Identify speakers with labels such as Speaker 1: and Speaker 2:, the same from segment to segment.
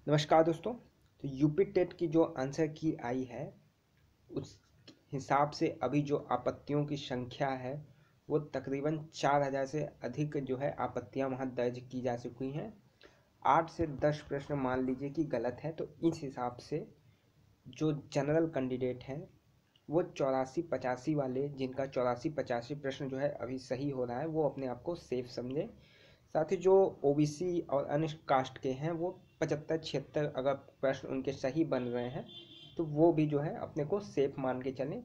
Speaker 1: नमस्कार दोस्तों। तो यूपी टेट की जो आंसर की आई है उस हिसाब से अभी जो आपत्तियों की संख्या है वो तकरीबन 4000 से अधिक जो है आपत्तियां वहां दर्ज की जा चुकी हैं। 8 से 10 प्रश्न मान लीजिए कि गलत है, तो इस हिसाब से जो जनरल कैंडिडेट हैं वो 84-85 वाले, जिनका 84-85 प्रश्न जो है अभी सही हो रहा है, वो अपने आप को सेफ समझे। साथ ही जो ओबीसी और अन्य कास्ट के हैं वो 75-76 अगर प्रश्न उनके सही बन रहे हैं तो वो भी जो है अपने को सेफ मान के चलें,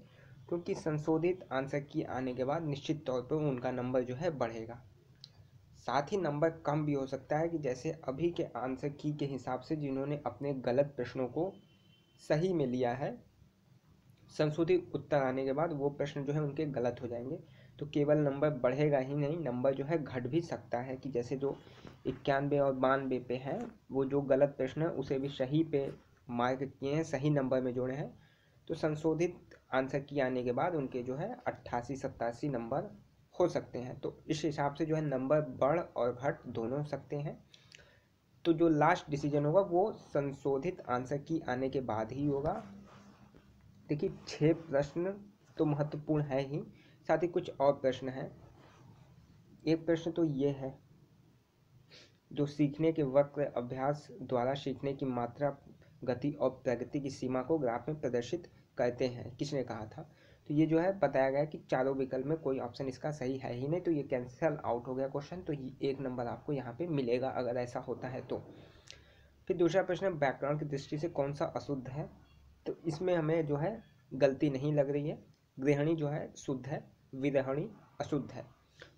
Speaker 1: क्योंकि संशोधित आंसर की आने के बाद निश्चित तौर पर उनका नंबर जो है बढ़ेगा। साथ ही नंबर कम भी हो सकता है कि जैसे अभी के आंसर की के हिसाब से जिन्होंने अपने गलत प्रश्नों को सही में लिया है, संशोधित उत्तर आने के बाद वो प्रश्न जो है उनके गलत हो जाएंगे। तो केवल नंबर बढ़ेगा ही नहीं, नंबर जो है घट भी सकता है कि जैसे जो 91 और 92 पे है वो जो गलत प्रश्न है उसे भी सही पे मार्क किए हैं, सही नंबर में जोड़े हैं, तो संशोधित आंसर की आने के बाद उनके जो है 88-87 नंबर हो सकते हैं। तो इस हिसाब से जो है नंबर बढ़ और घट दोनों हो सकते हैं। तो जो लास्ट डिसीजन होगा वो संशोधित आंसर की आने के बाद ही होगा। देखिए 6 प्रश्न तो महत्वपूर्ण है ही, साथ ही कुछ और प्रश्न हैं। एक प्रश्न तो ये है, जो सीखने के वक्र अभ्यास द्वारा सीखने की मात्रा, गति और प्रगति की सीमा को ग्राफ में प्रदर्शित करते हैं, किसने कहा था? तो ये जो है बताया गया कि चारों विकल्प में कोई ऑप्शन इसका सही है ही नहीं, तो ये कैंसिल आउट हो गया क्वेश्चन। तो ये 1 नंबर आपको यहाँ पे मिलेगा अगर ऐसा होता है तो। फिर दूसरा प्रश्न, व्याकरण की दृष्टि से कौन सा अशुद्ध है? तो इसमें हमें जो है गलती नहीं लग रही है। गृहिणी जो है शुद्ध है, विरहिणी अशुद्ध है।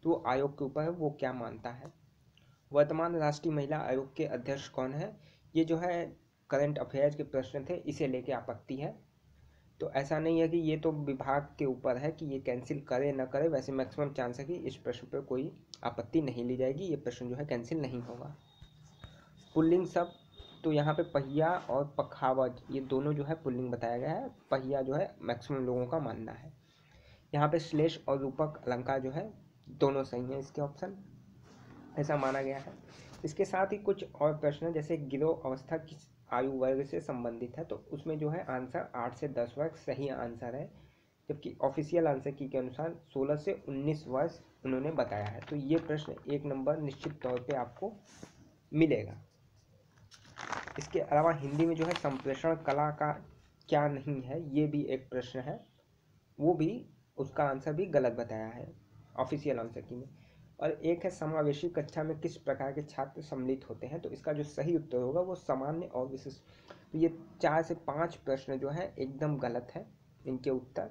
Speaker 1: तो वो आयोग के ऊपर है, वो क्या मानता है। वर्तमान राष्ट्रीय महिला आयोग के अध्यक्ष कौन है? ये जो है करंट अफेयर्स के प्रश्न थे, इसे लेके आपत्ति है। तो ऐसा नहीं है कि ये तो विभाग के ऊपर है कि ये कैंसिल करे ना करे, वैसे मैक्सिमम चांस है कि इस प्रश्न पर कोई आपत्ति नहीं ली जाएगी, ये प्रश्न जो है कैंसिल नहीं होगा। पुल्लिंग शब्द, तो यहाँ पे पहिया और पखावज ये दोनों जो है पुल्लिंग बताया गया है। पहिया जो है मैक्सिमम लोगों का मानना है। यहाँ पे श्लेष और रूपक अलंकार जो है दोनों सही है इसके ऑप्शन, ऐसा माना गया है। इसके साथ ही कुछ और प्रश्न, जैसे गिरोह अवस्था किस आयु वर्ग से संबंधित है, तो उसमें जो है आंसर 8 से 10 वर्ष सही आंसर है, जबकि ऑफिशियल आंसर की के अनुसार 16 से 19 वर्ष उन्होंने बताया है। तो ये प्रश्न 1 नंबर निश्चित तौर पे आपको मिलेगा। इसके अलावा हिंदी में जो है संप्रेषण कला का क्या नहीं है, ये भी एक प्रश्न है, वो भी उसका आंसर भी गलत बताया है ऑफिशियल आंसर की में। और एक है समावेशी कक्षा में किस प्रकार के छात्र सम्मिलित होते हैं, तो इसका जो सही उत्तर होगा वो सामान्य और विशिष्ट। तो ये 4 से 5 प्रश्न जो है एकदम गलत है इनके उत्तर,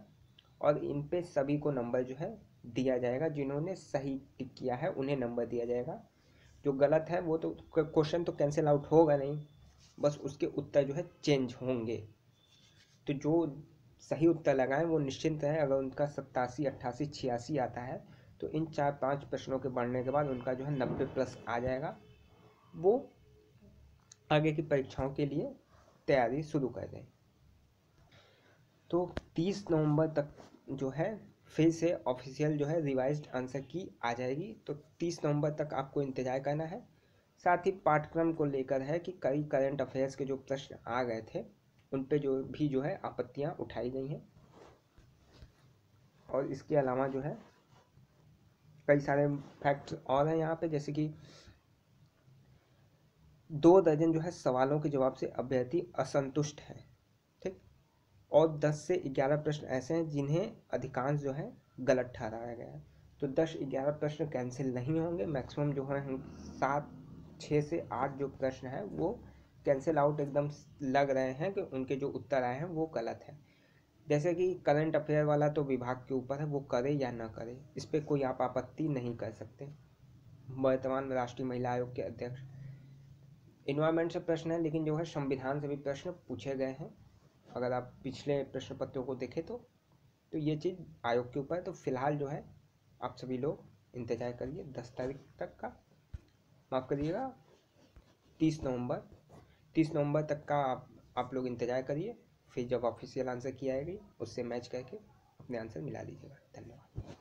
Speaker 1: और इन पे सभी को नंबर जो है दिया जाएगा। जिन्होंने सही टिक किया है उन्हें नंबर दिया जाएगा, जो गलत है वो तो क्वेश्चन तो कैंसिल आउट होगा नहीं, बस उसके उत्तर जो है चेंज होंगे। तो जो सही उत्तर लगाएं वो निश्चिंत है, अगर उनका 87, 88, 86 आता है तो इन 4-5 प्रश्नों के बढ़ने के बाद उनका जो है 90+ आ जाएगा, वो आगे की परीक्षाओं के लिए तैयारी शुरू कर दें। तो 30 नवंबर तक जो है फिर से ऑफिशियल जो है रिवाइज्ड आंसर की आ जाएगी, तो 30 नवंबर तक आपको इंतजार करना है। साथ ही पाठ्यक्रम को लेकर है कि कई करंट अफेयर्स के जो प्रश्न आ गए थे उन पे जो है आपत्तियां उठाई गई हैं, और इसके अलावा जो है कई सारे फैक्ट्स और हैं यहाँ पे, जैसे कि 2 दर्जन जो है सवालों के जवाब से अभ्यर्थी असंतुष्ट है, ठीक, और 10 से 11 प्रश्न ऐसे हैं जिन्हें अधिकांश जो है गलत ठहराया गया है। तो 10-11 प्रश्न कैंसिल नहीं होंगे, मैक्सिमम जो है हम 6 से 8 जो प्रश्न हैं वो कैंसिल आउट एकदम लग रहे हैं कि उनके जो उत्तर आए हैं वो गलत है। जैसे कि करंट अफेयर वाला तो विभाग के ऊपर है, वो करे या ना करे, इस पर कोई आप आपत्ति नहीं कर सकते। वर्तमान राष्ट्रीय महिला आयोग के अध्यक्ष, इन्वायरमेंट से प्रश्न है, लेकिन जो है संविधान से भी प्रश्न पूछे गए हैं, अगर आप पिछले प्रश्न पत्रों को देखें तो ये चीज़ आयोग के ऊपर है। तो फिलहाल जो है आप सभी लोग इंतजार करिए 10 तारीख तक का, माफ़ करिएगा 30 नवंबर तक का आप लोग इंतजार करिए। फिर जब ऑफिशियल आंसर की आएगी उससे मैच करके अपने आंसर मिला लीजिएगा। धन्यवाद।